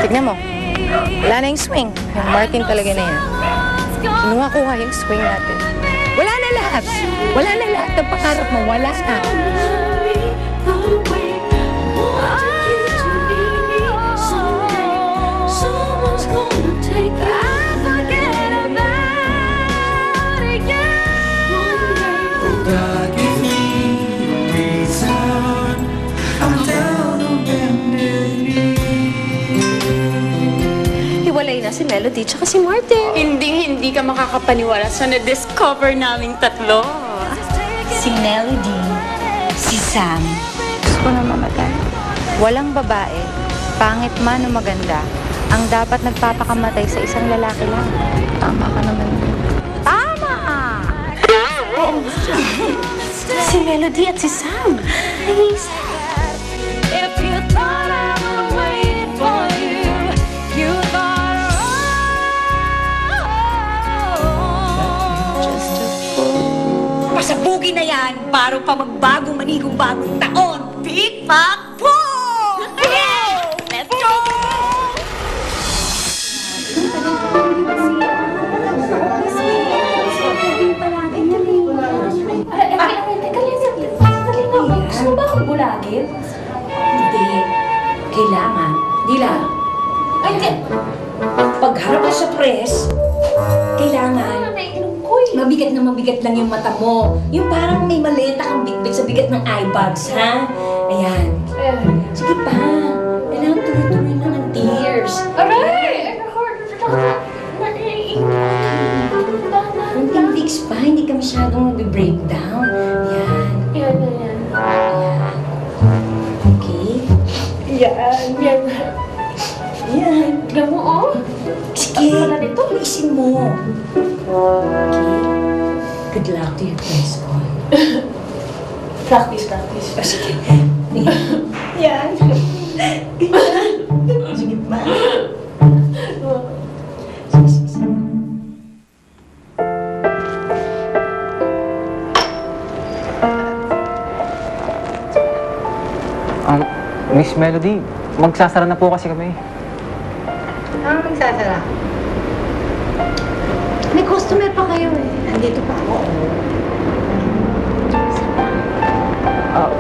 Tignan mo. Wala na yung swing. Yung Martin talaga na yan. Kinuha-kuha yung swing natin. Wala na lahat. Wala na lahat ng pangarap mo. Wala na. Hiwalay na si Melody tsaka si Martin. Hindi ka makakapaniwala sa na-discover naming tatlo. Si Melody, si Sam. Gusto ko na mamatay. Walang babae, pangit man o maganda, ang dapat nagpapakamatay sa isang lalaki lang. Tama ka naman. Tama! Si Melody at si Sam. Please. If you thought I would wait for you, you thought Just a fool. Pasabugin na yan para pa magbagong manigong-bagong taon. Big Mac Boom! Let's go! Gusto mo ba akong bulagin? Hindi. Kailangan. Di lang. Ay, hindi. Pagharap ka sa press, kailangan mabigat lang yung mata mo. Yung parang may maleta kang bitbit sa bigat ng eye bags, ha? Ayan. Sige pa. Kailangan tuloy-tuloy na ng tears. Aray! Kunting fix pa, hindi ka masyadong mag-breakdown. Ayan. Ayan. Okay? Ayan. Tignan mo, oh. Sige, isin mo. Okay. Good luck to your press con. Practice. O, sige. Yan. Sige pa. Sige. Miss Melody, magsasara na po kasi kami. Ano magsasara? May customer pa kayo eh. Nandito pa ako.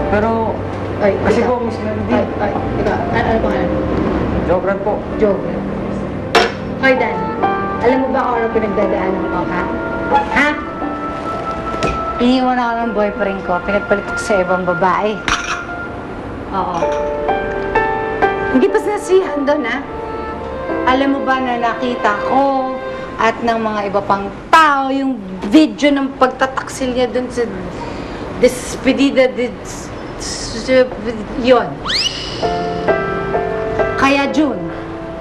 Pero, Ay, kasi ikaw. po, Miss Melody, Ikaw, ano pangalan? Jogran po. Joke. Hoy, Dan. Alam mo ba kung ano pinagdadaanan ko, ha? Ha? Iniwan ako ng boyfriend ko. Pinagpalit ko sa ibang babae. Oo. Hindi pa sinasihan doon, ha? Alam mo ba na nakita ko at ng mga iba pang tao yung video ng pagtataksil niya doon sa despedida yun. Kaya June,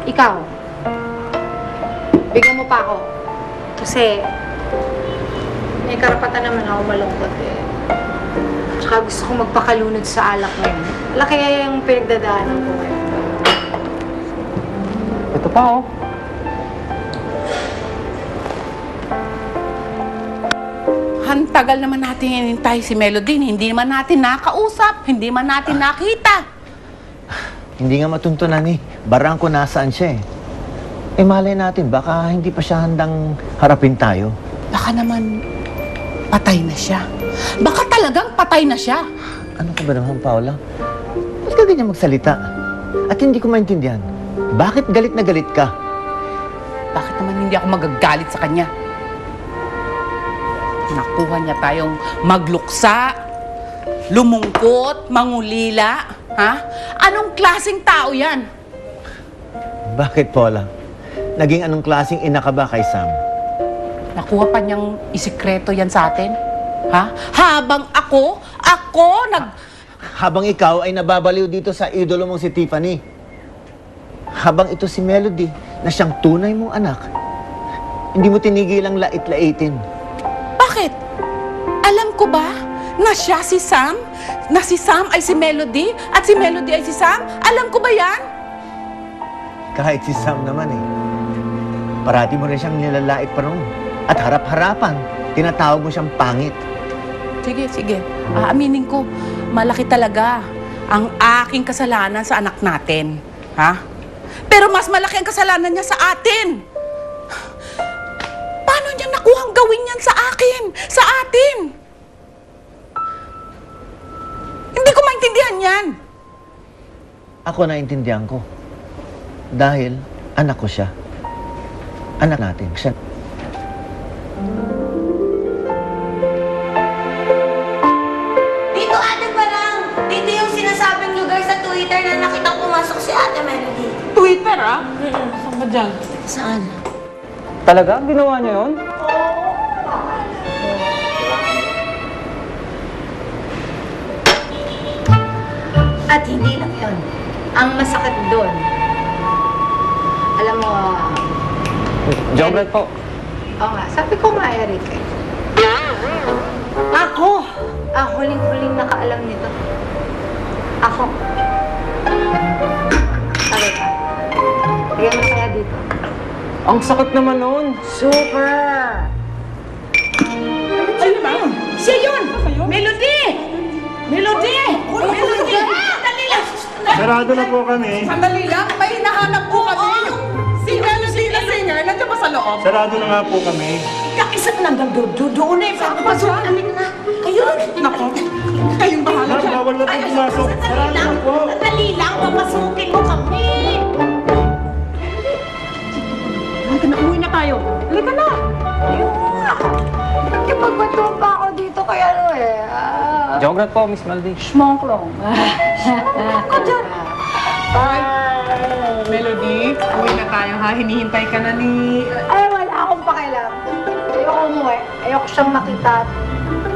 ikaw, bigyan mo pa ako. Kasi may karapatan naman ako malungkot eh. Tsaka gusto kong magpakalunod sa alak ngayon. Wala kaya yung pinagdadaanan ko ngayon. Ito pa, oh. Tagal naman natin hinintay si Melody. Hindi naman natin nakausap. Hindi man natin nakita. Hindi nga matuntunan eh. Barangko nasaan siya eh. Eh malay natin, baka hindi pa siya handang harapin tayo. Baka naman patay na siya. Baka talagang patay na siya. Ano ka ba naman, Paula? Ba't ka ganyan magsalita? At hindi ko maintindihan. Bakit galit na galit ka? Bakit naman hindi ako magagalit sa kanya? Nakuha niya tayong magluksa, lumungkot, mangulila. Ha? Anong klaseng tao yan? Bakit, Paula? Naging anong klaseng ina ka ba kay Sam? Nakuha pa niyang isikreto yan sa atin? Ha? Habang ako Habang ikaw ay nababaliw dito sa idolo mong si Tiffany. Habang ito si Melody, na siyang tunay mong anak, hindi mo tinigilang lait-laitin. Bakit? Alam ko ba na siya si Sam? Na si Sam ay si Melody? At si Melody ay si Sam? Alam ko ba yan? Kahit si Sam naman eh. Parati mo rin siyang nilalait pa noon. At harap-harapan, tinatawag mo siyang pangit. Sige. Aaminin ko, malaki talaga ang aking kasalanan sa anak natin. Ha? Pero mas malaki ang kasalanan niya sa atin. Paano niya nakuhang gawin yan sa akin? Sa atin? Hindi ko maintindihan yan. Ako naintindihan ko. Dahil anak ko siya. Anak natin siya. Dito, Ate Barang! Dito yung sinasabing lugar sa Twitter na nakita pumasok si Ate Melody. Twitter, ah? Saan ba dyan? Saan? Talaga? Ginawa niyo yun? At hindi lang yun. Ang masakit doon, alam mo, Jogret po. oo nga, sabi ko nga, Eric, ako, ang huling-huling nakaalam nito. Ako. Sabi ka, bigyan mo kaya dito. Ang sakit naman nun. Super! Sino ba? Siya yun! Melody! Melody! Melody! Sandali lang! Sarado na po kami. Sandali lang! May hinahanap po kami. Yung si Melody na singer, nandiyan ba sa loob? Sarado na nga po kami. Isa na hanggang doon eh. Sabi pa doon. Amin na. Ayun. Nako, kayong bahala Ma'am, dyan. bawal na po pumasok. Sarado na po. Dali lang. Papasukin mo kami. Halika na, umuwi na tayo. Halika na! Kapagbato pa ako dito kay ano eh. Jogret po, Miss Melody. Schmonklong. Ako dyan. Bye! Melody, uwi na tayo ha. Hinihintay ka na ni... Ay, wala akong pakialam. Ayoko umuwi. Ayoko siyang makita.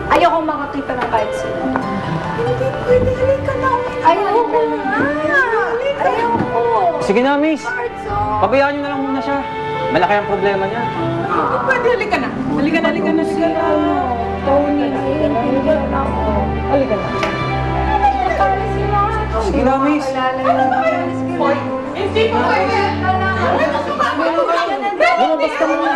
Ayoko makakita ng kahit sino. Hindi pwede. Halika na. Ayoko nga. Ayoko. Sige na, Miss. Marzo. Pabayaan niyo na lang muna siya. Malaki ang problema niya. Hindi pwede, halika na. Halika na, halika na, halika na. Tony, naiintindihan ako. Halika na. Sige na, Miss. Hoy, hindi po pwede. Lumabas ka muna.